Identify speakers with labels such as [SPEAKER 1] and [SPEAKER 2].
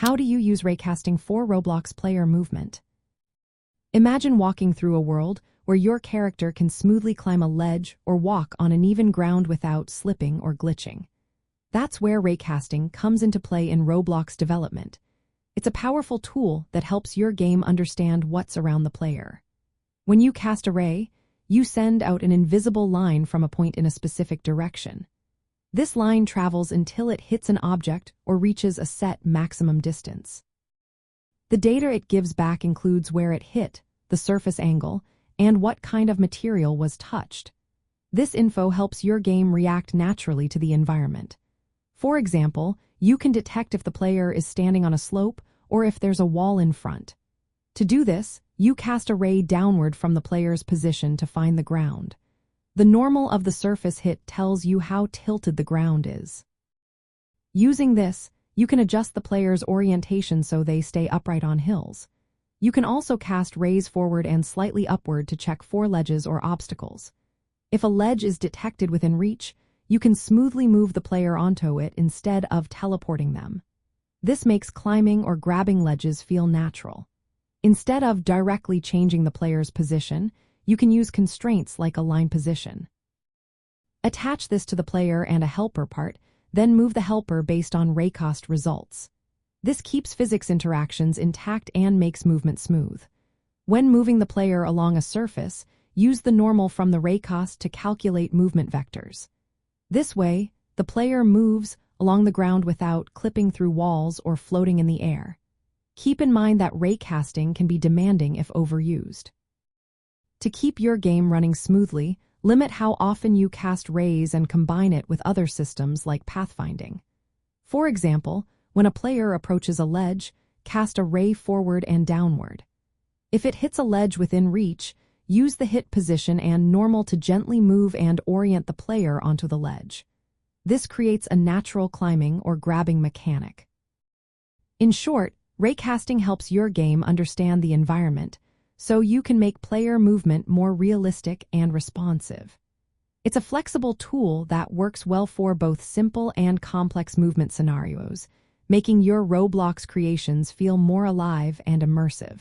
[SPEAKER 1] How do you use raycasting for Roblox player movement? Imagine walking through a world where your character can smoothly climb a ledge or walk on uneven ground without slipping or glitching. That's where raycasting comes into play in Roblox development. It's a powerful tool that helps your game understand what's around the player. When you cast a ray, you send out an invisible line from a point in a specific direction. This line travels until it hits an object or reaches a set maximum distance. The data it gives back includes where it hit, the surface angle, and what kind of material was touched. This info helps your game react naturally to the environment. For example, you can detect if the player is standing on a slope or if there's a wall in front. To do this, you cast a ray downward from the player's position to find the ground. The normal of the surface hit tells you how tilted the ground is. Using this, you can adjust the player's orientation so they stay upright on hills. You can also cast rays forward and slightly upward to check for ledges or obstacles. If a ledge is detected within reach, you can smoothly move the player onto it instead of teleporting them. This makes climbing or grabbing ledges feel natural. Instead of directly changing the player's position, you can use constraints like align position. Attach this to the player and a helper part, then move the helper based on raycast results. This keeps physics interactions intact and makes movement smooth. When moving the player along a surface, use the normal from the raycast to calculate movement vectors. This way, the player moves along the ground without clipping through walls or floating in the air. Keep in mind that raycasting can be demanding if overused. To keep your game running smoothly, limit how often you cast rays and combine it with other systems like pathfinding. For example, when a player approaches a ledge, cast a ray forward and downward. If it hits a ledge within reach, use the hit position and normal to gently move and orient the player onto the ledge. This creates a natural climbing or grabbing mechanic. In short, raycasting helps your game understand the environment, so you can make player movement more realistic and responsive. It's a flexible tool that works well for both simple and complex movement scenarios, making your Roblox creations feel more alive and immersive.